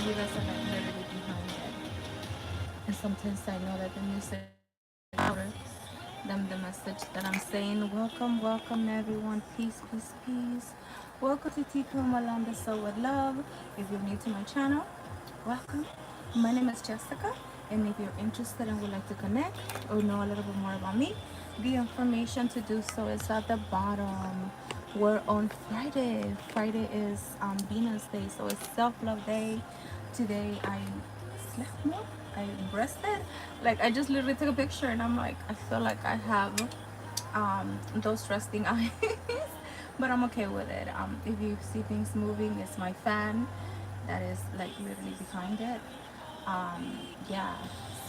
you guys are like literally behind it. And sometimes I know that the music is louder than the message that I'm saying. Welcome, welcome everyone. Peace, peace, peace. Welcome to Tico Malanda So With Love. If you're new to my channel, welcome. My name is Jessica, and if you're interested and would like to connect or know a little bit more about me, the information to do so is at the bottom. We're on Friday. Friday is Venus Day, so it's self-love day. Today I slept more. I rested. Like I just literally took a picture, and I'm like, I feel like I have those resting eyes, but I'm okay with it. If you see things moving, it's my fan that is like literally behind it. Yeah,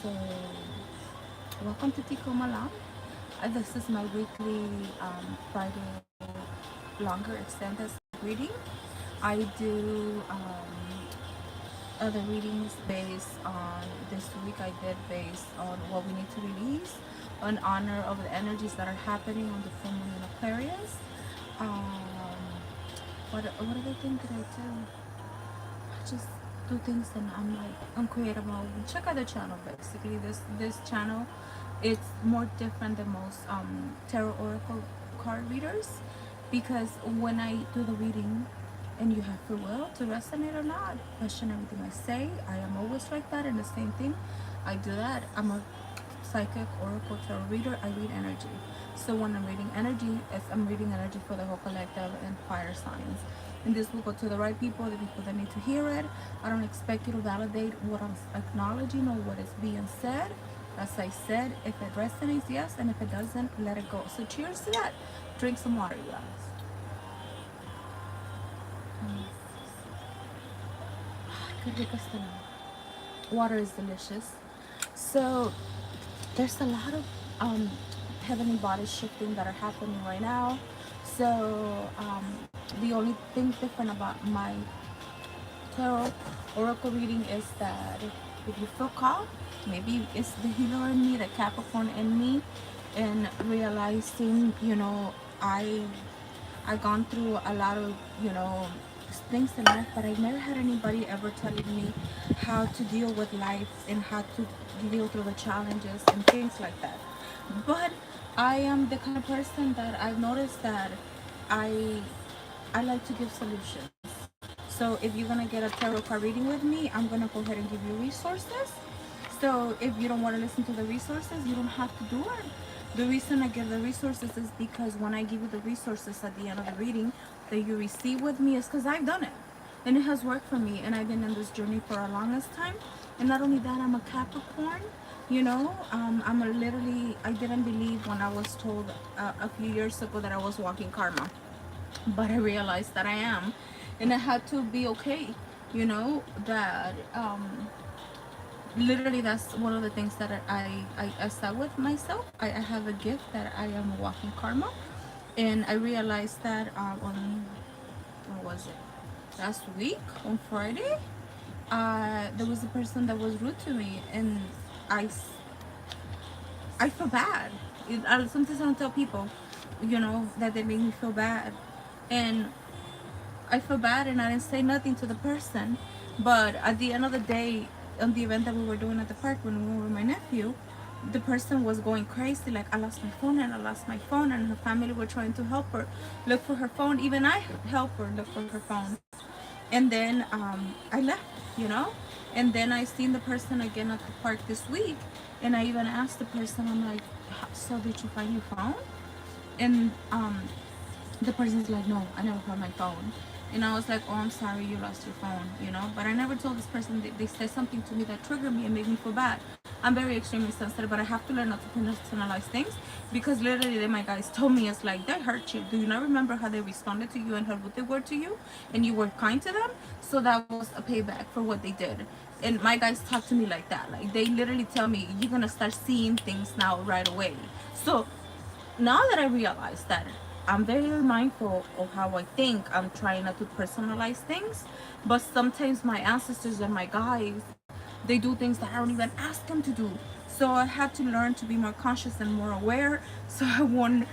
so welcome to Tico Malam. This is my weekly Friday longer extended reading. I do other readings based on this week. I did based on what we need to release in honor of the energies that are happening on the full moon in Aquarius. What other thing did I do? I just do things and I'm like on creative mode. Check out the channel basically. This channel, it's more different than most tarot oracle card readers, because when I do the reading and you have free will to resonate or not, question everything I say. I am always like that, and the same thing I do that. I'm a psychic oracle tarot reader. I read energy. So when I'm reading energy, I'm reading energy for the whole collective and fire signs. And this will go to the right people, the people that need to hear it. I don't expect you to validate what I'm acknowledging or what is being said. As I said, if it resonates, yes, and if it doesn't, let it go. So cheers to that. Drink some water, you guys. Qué rico está. Water is delicious. So there's a lot of heavenly bodies shifting that are happening right now. So the only thing different about my tarot oracle reading is that if you feel called, maybe it's the healer in me, the Capricorn in me, and realizing, I've gone through a lot of, things in life, but I never had anybody ever telling me how to deal with life and how to deal through the challenges and things like that. But I am the kind of person that I've noticed that I I like to give solutions. So if you're gonna get a tarot card reading with me, I'm gonna go ahead and give you resources. So if you don't want to listen to the resources, you don't have to do it. The reason I give the resources is because when I give you the resources at the end of the reading that you receive with me is because I've done it. And it has worked for me, and I've been in this journey for a longest time. And not only that, I'm a Capricorn. I didn't believe when I was told a few years ago that I was walking karma, but I realized that I am, and I had to be okay. That literally that's one of the things that I said with myself. I have a gift that I am a walking karma, and I realized that on what was it, last week on Friday, there was a person that was rude to me, and I I feel bad. Sometimes I don't tell people, that they make me feel bad, and I feel bad, and I didn't say nothing to the person. But at the end of the day, on the event that we were doing at the park when we were with my nephew, the person was going crazy, like, I lost my phone and I lost my phone, and her family were trying to help her look for her phone. Even I helped her look for her phone. And then I left, you know. And then I seen the person again at the park this week, and I even asked the person, I'm like, so did you find your phone? And the person's like, no, I never found my phone. And I was like, oh, I'm sorry you lost your phone, But I never told this person that they said something to me that triggered me and made me feel bad. I'm very extremely sensitive, but I have to learn not to personalize things, because literally my guys told me, it's like, they hurt you. Do you not remember how they responded to you and how rude they were to you? And you were kind to them? So that was a payback for what they did. And my guys talk to me like that. Like, they literally tell me, you're going to start seeing things now right away. So now that I realize that I'm very mindful of how I think, I'm trying not to personalize things. But sometimes my ancestors and my guides, they do things that I don't even ask them to do. So I had to learn to be more conscious and more aware, so I won't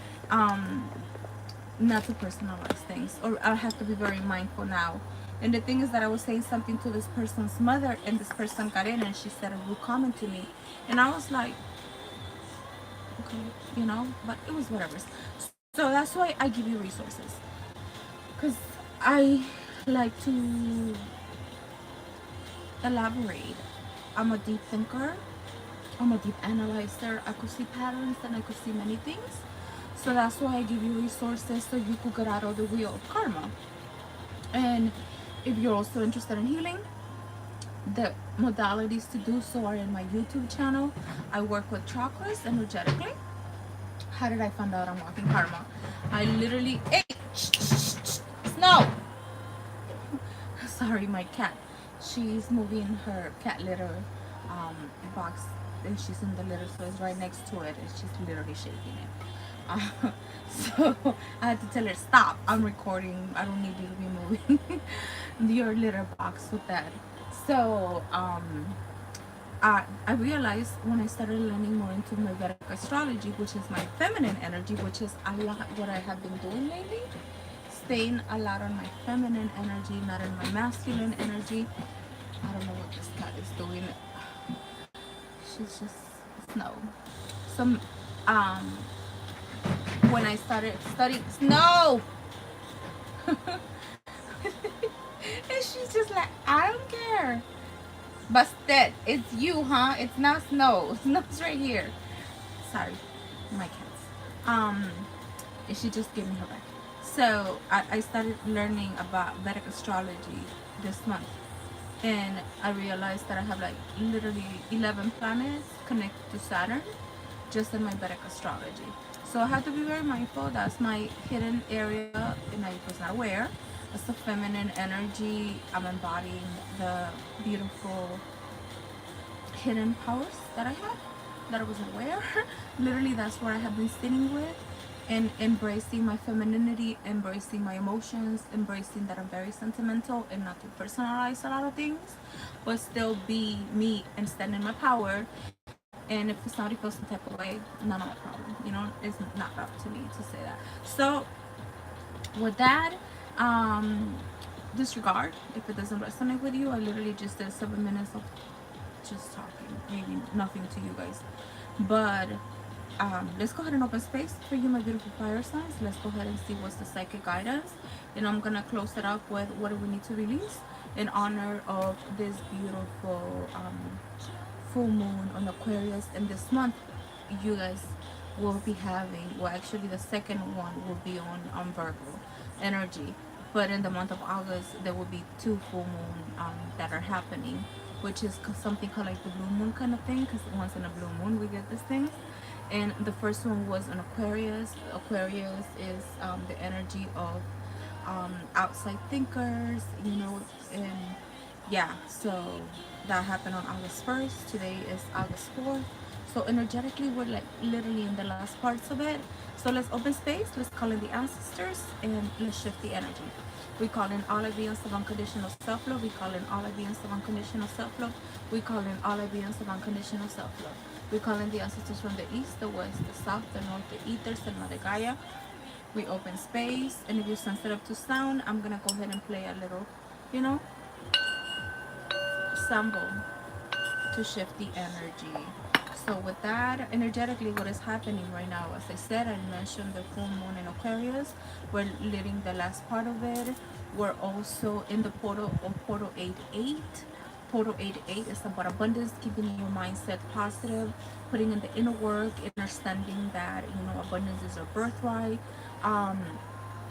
not to personalize things, or I have to be very mindful now. And the thing is that I was saying something to this person's mother, and this person got in and she said a rude comment to me. And I was like, okay, you know, but it was whatever. So that's why I give you resources. Because I like to elaborate. I'm a deep thinker. I'm a deep analyzer. I could see patterns and I could see many things. So that's why I give you resources so you could get out of the wheel of karma. And if you're also interested in healing, the modalities to do so are in my YouTube channel. I work with chakras energetically. How did I find out I'm walking karma? I literally, hey, Snow! Sorry, my cat. She's moving her cat litter box, and she's in the litter, so it's right next to it, and she's literally shaking it. So I had to tell her, stop, I'm recording, I don't need you to be moving your litter box with that. So I realized when I started learning more into my Vedic astrology, which is my feminine energy, which is a lot what I have been doing lately, staying a lot on my feminine energy, not in my masculine energy. I don't know what this cat is doing. She's just Snow. So when I started studying Snow, and she's just like, I don't care. Busted. It's you, huh? It's not Snow. Snow's right here. Sorry, my cats. And she just gave me her back. So I started learning about Vedic astrology this month, and I realized that I have like literally 11 planets connected to Saturn just in my Vedic astrology. So I have to be very mindful. That's my hidden area, and I was not aware. It's the feminine energy. I'm embodying the beautiful hidden powers that I have that I wasn't aware. Literally, that's what I have been sitting with, and embracing my femininity, embracing my emotions, embracing that I'm very sentimental and not to personalize a lot of things, but still be me and stand in my power. And if somebody feels some type of way, none of my problem. You know, it's not up to me to say that. So with that, disregard if it doesn't resonate with you. I literally just did 7 minutes of just talking, maybe nothing to you guys, but let's go ahead and open space for you, my beautiful fire signs. Let's go ahead and see what's the psychic guidance, and I'm gonna close it up with what do we need to release in honor of this beautiful full moon on Aquarius. And this month you guys will be having, well, actually the second one will be on Virgo energy, but in the month of August there will be two full moon that are happening, which is something called like the blue moon kind of thing, because once in a blue moon we get this thing. And the first one was on Aquarius. Aquarius is the energy of outside thinkers, you know, and yeah, so that happened on August 1st. Today is August 4th. So energetically, we're like literally in the last parts of it. So let's open space, let's call in the ancestors, and let's shift the energy. We call in all of beings of unconditional self-love. We call in all of beings of unconditional self-love. We call in all of beings of unconditional self-love. We call in the ancestors from the east, the west, the south, the north, the ethers, and Mother Gaia. We open space, and if you're sensitive to sound, I'm gonna go ahead and play a little, you know, sample to shift the energy. So with that, energetically, what is happening right now, as I said, I mentioned the full moon in Aquarius. We're leading the last part of it. We're also in the portal of portal 8-8. Portal 8-8 is about abundance, keeping your mindset positive, putting in the inner work, understanding that, you know, abundance is our birthright.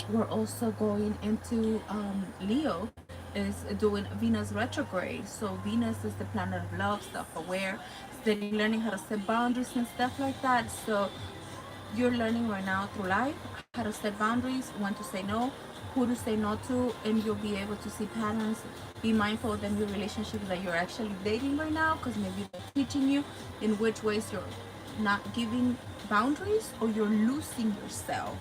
We're also going into Leo is doing Venus retrograde. So Venus is the planet of love, self-aware, learning how to set boundaries and stuff like that. So you're learning right now through life how to set boundaries, when to say no, who to say no to, and you'll be able to see patterns. Be mindful of the new relationships that you're actually dating right now, because maybe they're teaching you in which ways you're not giving boundaries or you're losing yourself.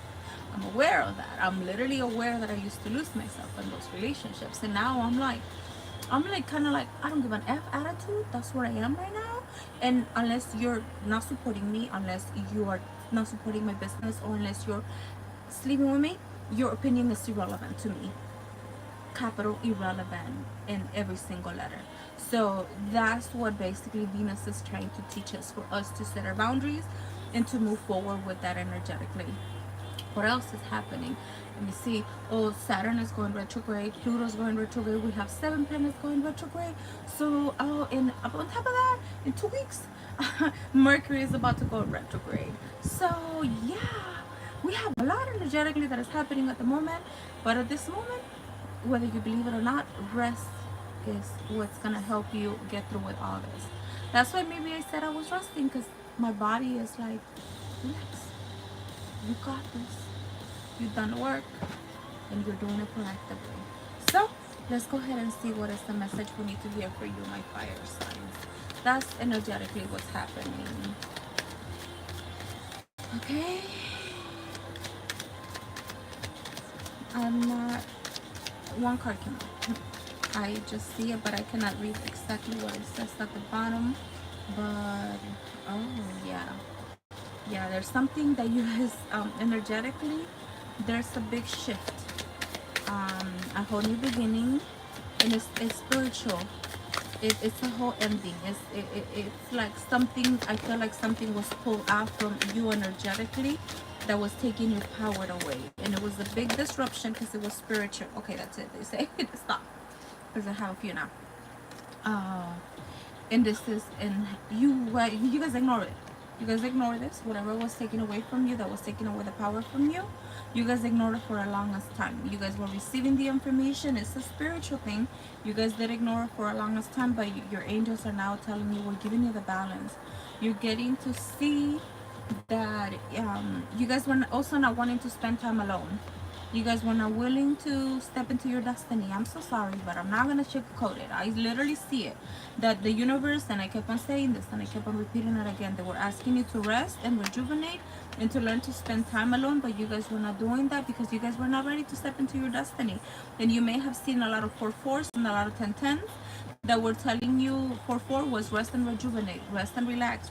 I'm aware of that. I'm literally aware that I used to lose myself in those relationships, and now I'm like kind of like, I don't give an F attitude. That's where I am right now. And unless you're not supporting me, unless you are not supporting my business, or unless you're sleeping with me, your opinion is irrelevant to me. capital irrelevant in every single letter. So that's what basically Venus is trying to teach us, for us to set our boundaries and to move forward with that energetically. What else is happening? Let me see. Oh, Saturn is going retrograde. Pluto's going retrograde. We have 7 planets going retrograde. So, oh, and up on top of that, in 2 weeks, Mercury is about to go retrograde. So, yeah, we have a lot energetically that is happening at the moment. But at this moment, whether you believe it or not, rest is what's gonna help you get through with all this. That's why maybe I said I was resting, because my body is like, relax, you got this, you've done the work, and you're doing it proactively. So let's go ahead and see what is the message we need to hear for you, my fire signs. That's energetically what's happening. Okay, I'm not, one card came out. I just see it, but I cannot read exactly what it says at the bottom. But oh yeah, there's something that you guys energetically, there's a big shift, a whole new beginning, and it's spiritual. It's a whole ending. It's like something, I feel like something was pulled out from you energetically that was taking your power away, and it was a big disruption because it was spiritual. Okay, that's it, they say. Stop, because I have a few now. And this is, and you guys ignore it. You guys ignore this. Whatever was taken away from you, that was taking away the power from you, you guys ignored it for a longest time. You guys were receiving the information. It's a spiritual thing. You guys did ignore it for a longest time, but your angels are now telling you, we're giving you the balance. You're getting to see that you guys were also not wanting to spend time alone. You guys were not willing to step into your destiny. I'm so sorry, but I'm not going to sugarcoat it. I literally see it. That the universe, and I kept on saying this, and I kept on repeating it again, they were asking you to rest and rejuvenate and to learn to spend time alone, but you guys were not doing that because you guys were not ready to step into your destiny. And you may have seen a lot of 4-4s and a lot of 10-10s that were telling you 4-4 was rest and rejuvenate, rest and relax,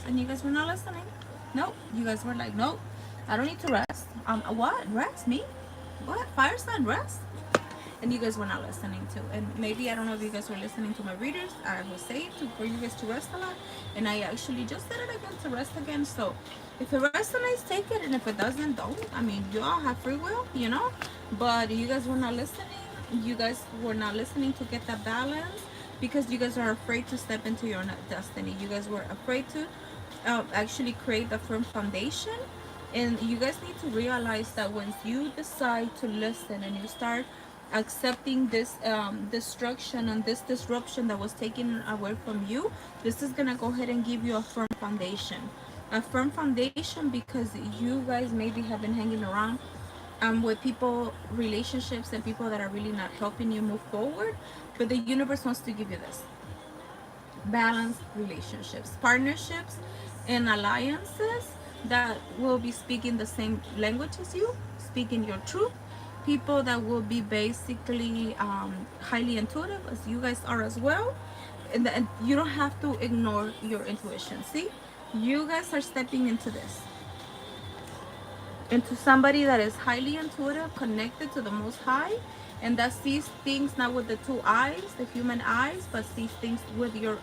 and you guys were not listening. Nope. You guys were like, nope, I don't need to rest. What? Rest? Me? What? Fire sign rest? And you guys were not listening to. And maybe, I don't know if you guys were listening to my readers. I was saying for you guys to rest a lot. And I actually just said it again, to rest again. So if it resonates, take it. And if it doesn't, don't. I mean, you all have free will, you know. But you guys were not listening. You guys were not listening to get that balance because you guys are afraid to step into your destiny. You guys were afraid to actually create a firm foundation. And you guys need to realize that once you decide to listen and you start accepting this destruction and this disruption that was taken away from you, this is gonna go ahead and give you a firm foundation. A firm foundation because you guys maybe have been hanging around with people, relationships, and people that are really not helping you move forward. But the universe wants to give you this balanced relationships, partnerships, and alliances that will be speaking the same language as you, speaking your truth. People that will be basically highly intuitive, as you guys are as well. And you don't have to ignore your intuition. See, you guys are stepping into this, into somebody that is highly intuitive, connected to the Most High, and that sees things not with the two eyes, the human eyes, but sees things with your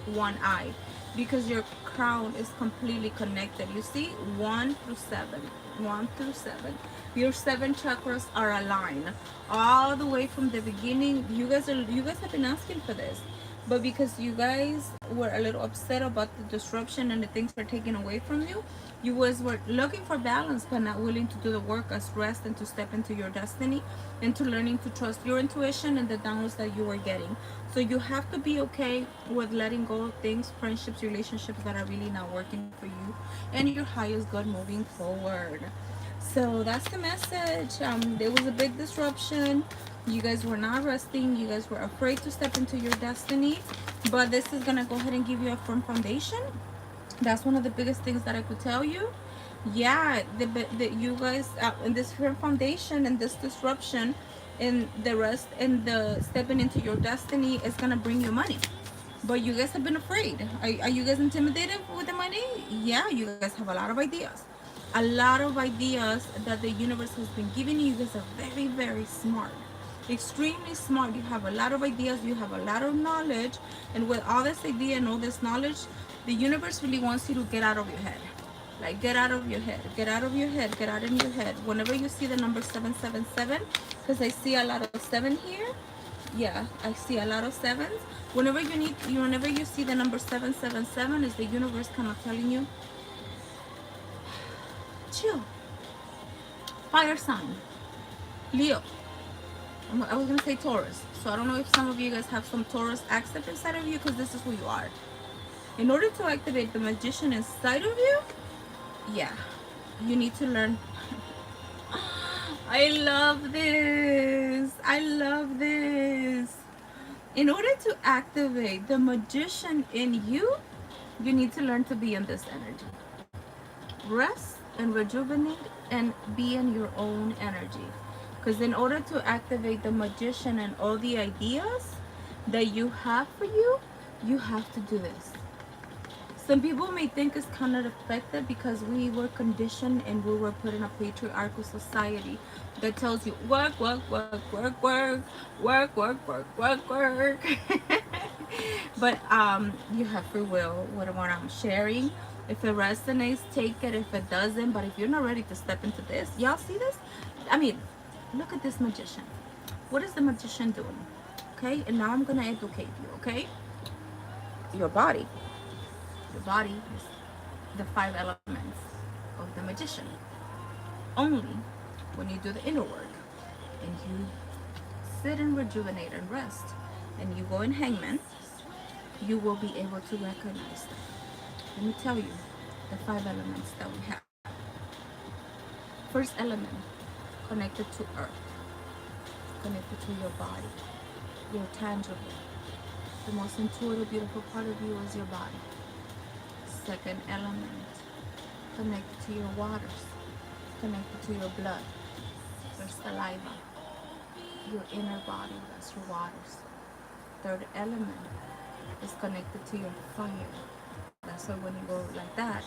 one eye, because your crown is completely connected. You see, 1 through 7, 1 through 7. Your 7 chakras are aligned all the way from the beginning. You guys have been asking for this, but because you guys were a little upset about the disruption and the things were taken away from you, you guys were looking for balance but not willing to do the work as rest and to step into your destiny and to learning to trust your intuition and the downloads that you are getting. So you have to be okay with letting go of things, friendships, relationships that are really not working for you and your highest good moving forward. So that's the message. There was a big disruption. You guys were not resting. You guys were afraid to step into your destiny, but this is gonna go ahead and give you a firm foundation. That's one of the biggest things that I could tell you. Yeah, you guys in this firm foundation and this disruption and the rest and the stepping into your destiny is gonna bring you money. But you guys have been afraid. Are you guys intimidated with the money? Yeah, you guys have a lot of ideas. A lot of ideas that the universe has been giving you. You guys are very, very smart. extremely smart. You have a lot of ideas, you have a lot of knowledge, and with all this idea and all this knowledge, the universe really wants you to get out of your head. Like, get out of your head, get out of your head, get out in your head. Whenever you see the number 777, because I see a lot of seven here. Yeah, I see a lot of sevens. Whenever you see the number 777, is the universe kind of telling you, chill. Fire sign, Leo. I was gonna say Taurus, so I don't know if some of you guys have some Taurus accent inside of you, because this is who you are. In order to activate the magician inside of you, yeah, you need to learn. I love this. I love this. In order to activate the magician in you, you need to learn to be in this energy. Rest and rejuvenate and be in your own energy. Because in order to activate the magician and all the ideas that you have for you have to do this. Some people may think it's kind of effective because we were conditioned and we were put in a patriarchal society that tells you work, work, work, work, work, work, work, work, work, work. But you have free will with what I'm sharing. If it resonates, take it. If it doesn't, but if you're not ready to step into this, y'all see this? I mean, look at this magician. What is the magician doing? Okay, and now I'm gonna educate you. Okay, your body. Your body is the 5 elements of the magician. Only when you do the inner work and you sit and rejuvenate and rest and you go in hangman, you will be able to recognize them. Let me tell you the 5 elements that we have. First element, connected to earth, connected to your body, your tangible. The most intuitive, beautiful part of you is your body. Second element, connected to your waters, connected to your blood, your saliva, your inner body, that's your waters. Third element is connected to your fire. That's why when you go like that,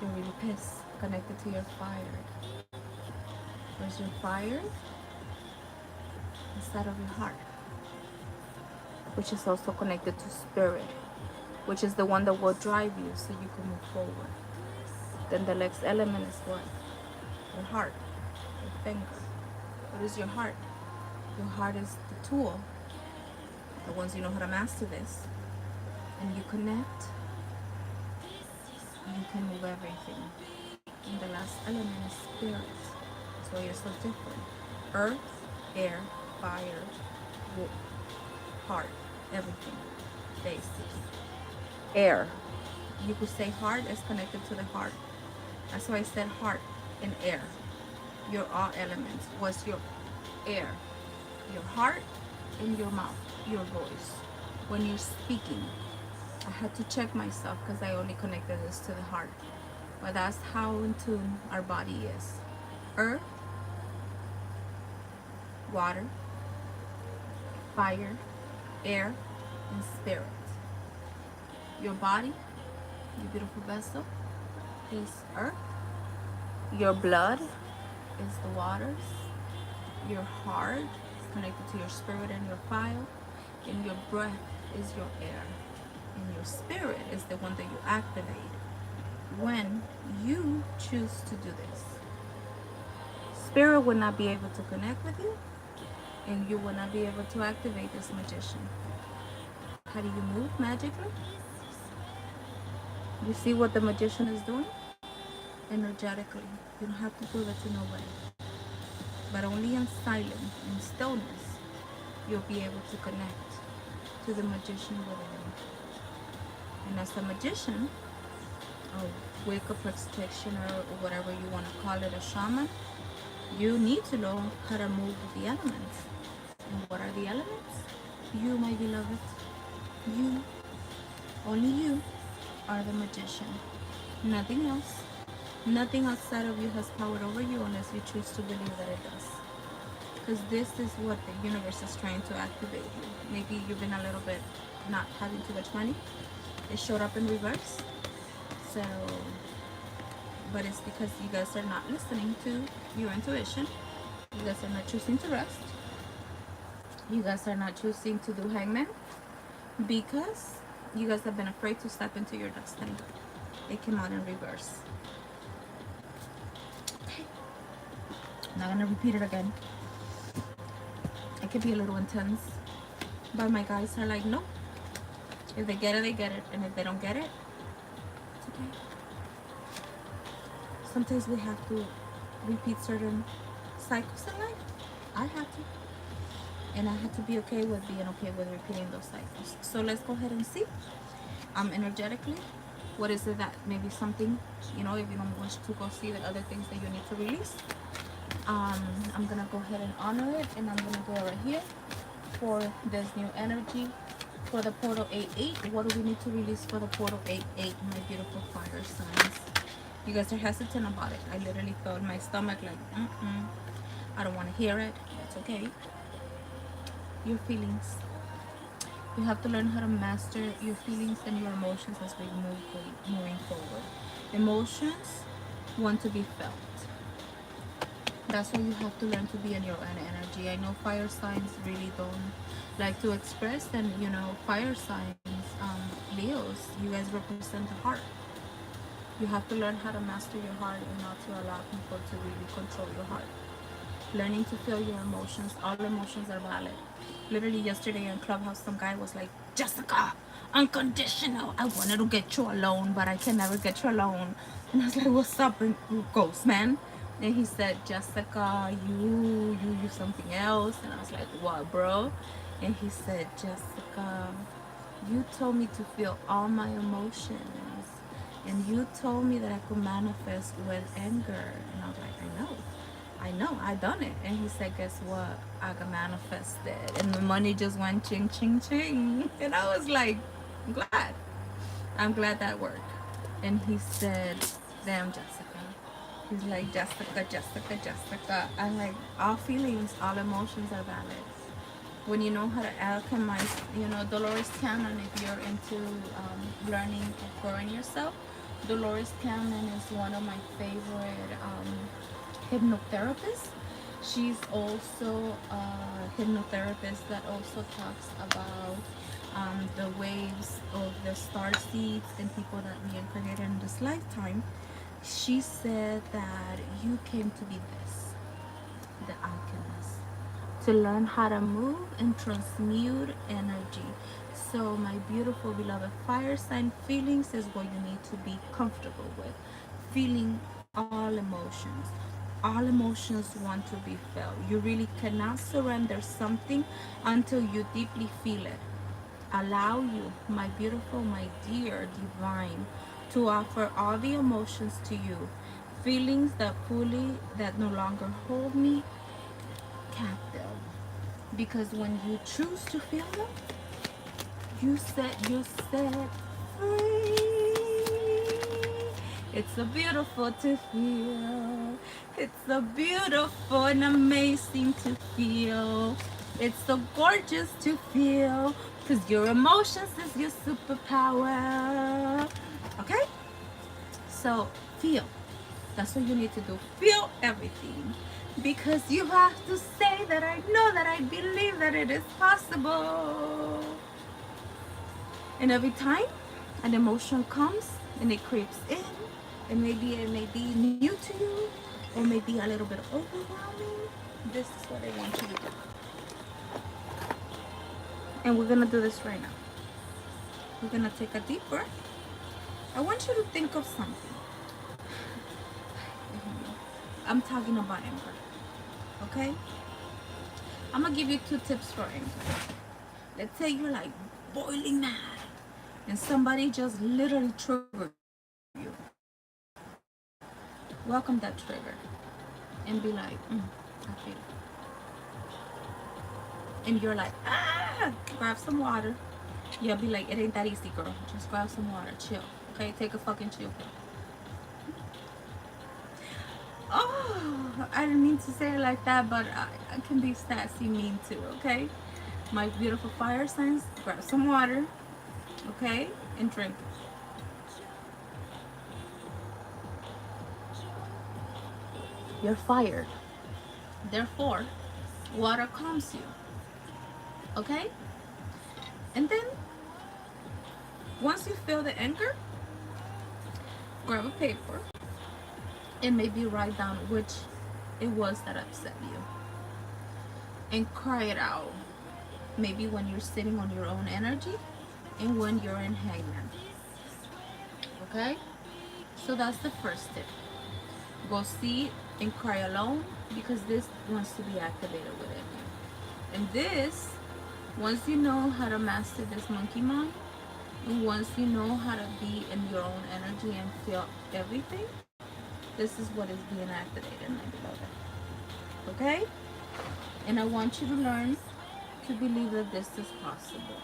you're really pissed. Connected to your fire. Where's your fire? Inside of your heart, which is also connected to spirit, which is the one that will drive you so you can move forward. Then the next element is what? Your heart, your finger. What is your heart? Your heart is the tool. The ones you know how to master this. And you connect, you can move everything. And the last element is spirit. That's why you're so different. Earth, air, fire, wood, heart, everything, basically. Air. You could say heart is connected to the heart. That's why I said heart and air. You're all elements. What's your air? Your heart and your mouth, your voice. When you're speaking, I had to check myself because I only connected this to the heart. But that's how in tune our body is. Earth, water, fire, air, and spirit. Your body, your beautiful vessel, is earth. Your blood is the waters. Your heart is connected to your spirit and your fire. And your breath is your air. And your spirit is the one that you activate when you choose to do this. Spirit will not be able to connect with you, and you will not be able to activate this magician. How do you move magically? You see what the magician is doing? Energetically. You don't have to prove it to nobody. But only in silence, in stillness, you'll be able to connect to the magician within you. And as a magician, a Wicca practitioner, or whatever you want to call it, a shaman, you need to know how to move with the elements. And what are the elements? You, my beloved. You, only you, are the magician. Nothing else. Nothing outside of you has power over you unless you choose to believe that it does. Because this is what the universe is trying to activate you. Maybe you've been a little bit not having too much money. It showed up in reverse. So, but it's because you guys are not listening to your intuition. You guys are not choosing to rest. You guys are not choosing to do hangman because you guys have been afraid to step into your destiny. It came out in reverse. Okay. I'm not gonna repeat it again. It could be a little intense, but my guys are like, no. If they get it, they get it, and if they don't get it, it's okay. Sometimes we have to repeat certain cycles in life. I had to, and I had to be okay with being okay with repeating those cycles. So let's go ahead and see, energetically, what is it that maybe something, you know, if you don't wish to go see the other things that you need to release. I'm gonna go ahead and honor it, and I'm gonna go right here for this new energy for the portal 8-8. What do we need to release for the portal 8-8, my beautiful fire signs? You guys are hesitant about it. I literally felt in my stomach like, I don't want to hear it. It's okay. Your feelings. You have to learn how to master your feelings and your emotions as we moving forward. Emotions want to be felt. That's why you have to learn to be in your own energy. I know fire signs really don't like to express, and you know, fire signs, Leos, you guys represent the heart. You have to learn how to master your heart and not to allow people to really control your heart. Learning to feel your emotions. All emotions are valid. Literally yesterday in Clubhouse, some guy was like, Jessica, unconditional. I wanted to get you alone, but I can never get you alone. And I was like, what's up, ghost man? And he said, Jessica, you something else. And I was like, what, bro? And he said, Jessica, you told me to feel all my emotions. And you told me that I could manifest with anger. And I was like, I know, I done it. And he said, guess what? I got manifested. And the money just went ching, ching, ching. And I was like, I'm glad. I'm glad that worked. And he said, damn, Jessica. He's like, Jessica, Jessica, Jessica. I'm like, all feelings, all emotions are valid. When you know how to alchemize, you know, Dolores Cannon, if you're into learning and growing yourself, Dolores Cannon is one of my favorite hypnotherapists. She's also a hypnotherapist that also talks about the waves of the star seeds and people that reincarnated in this lifetime. She said that you came to be this, the alchemist, to learn how to move and transmute energy. So my beautiful beloved fire sign, feelings is what you need to be comfortable with. Feeling all emotions. All emotions want to be felt. You really cannot surrender something until you deeply feel it. Allow you, my beautiful, my dear divine, to offer all the emotions to you. Feelings that no longer hold me captive. Because when you choose to feel them, you set yourself free. It's so beautiful to feel. It's so beautiful and amazing to feel. It's so gorgeous to feel. Because your emotions is your superpower. Okay? So feel. That's what you need to do. Feel everything. Because you have to say that I know, that I believe that it is possible. And every time an emotion comes and it creeps in, and maybe it may be new to you, or maybe a little bit overwhelming, this is what I want you to do. And we're going to do this right now. We're going to take a deep breath. I want you to think of something. I'm talking about anger. Okay? I'm going to give you 2 tips for anger. Let's say you're like boiling mad and somebody just literally triggered you. Welcome that trigger and be like, I feel it. And you're like, grab some water. You'll be like, it ain't that easy, girl. Just grab some water, chill. Okay, take a fucking chill pill. Oh, I didn't mean to say it like that, but I can be sassy mean too, okay? My beautiful fire signs, grab some water, okay, and drink it. You're fired. Therefore, water calms you. Okay? And then once you feel the anger, grab a paper and maybe write down which it was that upset you and cry it out. Maybe when you're sitting on your own energy and when you're in hangman. Okay? So that's the first tip. Go see and cry alone because this wants to be activated within you. And this, once you know how to master this monkey mind, and once you know how to be in your own energy and feel everything, this is what is being activated, my beloved. Okay? And I want you to learn to believe that this is possible.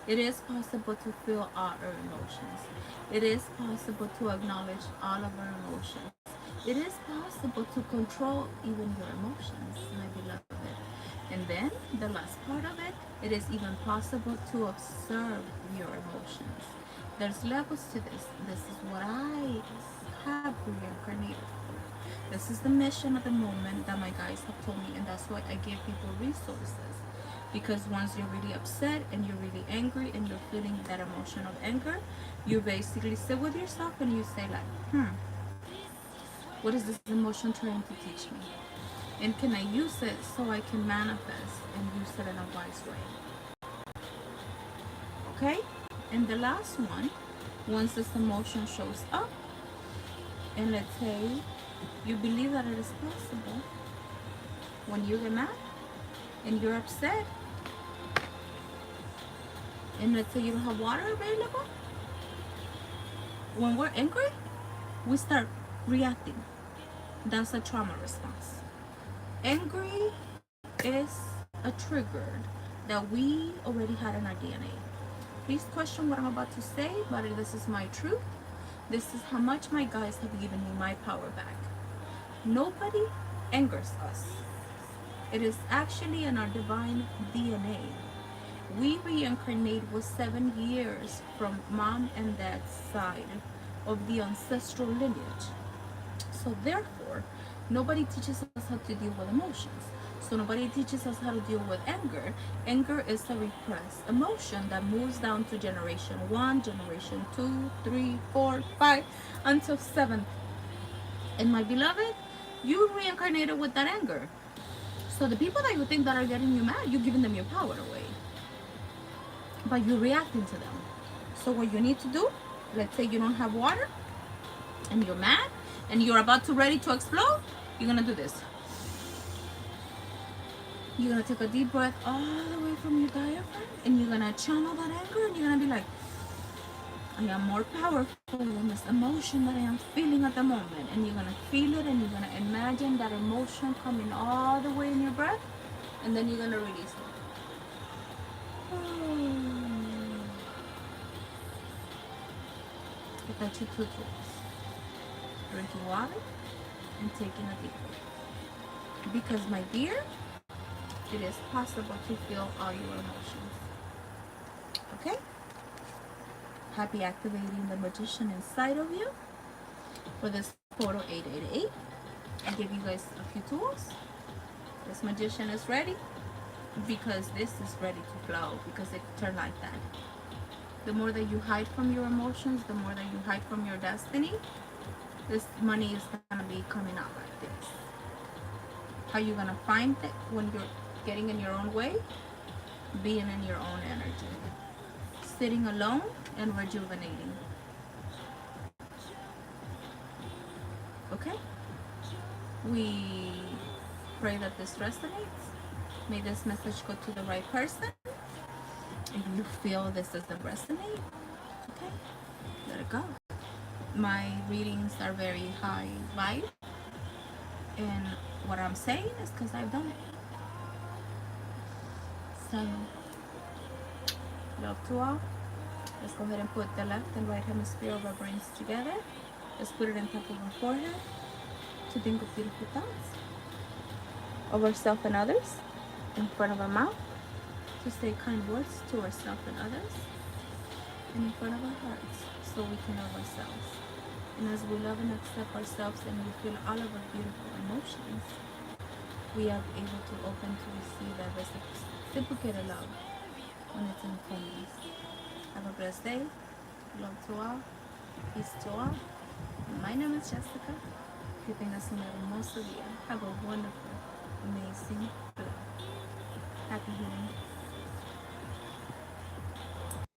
It is possible to feel all our emotions. It is possible to acknowledge all of our emotions. It is possible to control even your emotions, my beloved. And then the last part of it, it is even possible to observe your emotions. There's levels to this. This is what I have reincarnated for. This is the mission at the moment that my guides have told me, and that's why I give people resources. Because once you're really upset and you're really angry and you're feeling that emotion of anger, you basically sit with yourself and you say like, what is this emotion trying to teach me? And can I use it so I can manifest and use it in a wise way? Okay? And the last one, once this emotion shows up, and let's say you believe that it is possible, when you get mad and you're upset, and let's say you don't have water available, when we're angry, we start reacting. That's a trauma response. Angry is a trigger that we already had in our DNA. Please question what I'm about to say, but this is my truth. This is how much my guides have given me my power back. Nobody angers us. It is actually in our divine DNA. We reincarnate with 7 years from mom and dad's side of the ancestral lineage. So therefore, nobody teaches us how to deal with emotions. So nobody teaches us how to deal with anger. Anger is a repressed emotion that moves down to generation 1, generation 2, 3, 4, 5, until 7th. And my beloved, you reincarnated with that anger. So the people that you think that are getting you mad, you're giving them your power away. But you're reacting to them. So what you need to do, let's say you don't have water, and you're mad, and you're about to ready to explode, you're gonna do this. You're gonna take a deep breath all the way from your diaphragm, and you're gonna channel that anger, and you're gonna be like, I am more powerful than this emotion that I am feeling at the moment. And you're gonna feel it, and you're gonna imagine that emotion coming all the way in your breath, and then you're gonna release it. Get your 2 tools. Drinking water and taking a deep breath. Because my dear, it is possible to feel all your emotions. Okay? Happy activating the magician inside of you for this portal 888. I'll give you guys a few tools. This magician is ready because this is ready to flow, because it turned like that. The more that you hide from your emotions, the more that you hide from your destiny, this money is going to be coming out like this. How you going to find it when you're getting in your own way? Being in your own energy. Sitting alone and rejuvenating. Okay? We pray that this resonates. May this message go to the right person. If you feel this doesn't resonate, okay, let it go. My readings are very high vibe, and what I'm saying is because I've done it. So, love to all. Let's go ahead and put the left and right hemisphere of our brains together. Let's put it on top of our forehead to think of beautiful thoughts of ourselves and others, in front of our mouth to say kind words to ourselves and others, and in front of our hearts so we can love ourselves. And as we love and accept ourselves and we feel all of our beautiful emotions, we are able to open to receive every Reciprocated love when it's in fullness. Have a blessed day. Love to all. Peace to all. My name is Jessica. Que tengas un hermoso día. Have a wonderful, amazing day. Happy healing.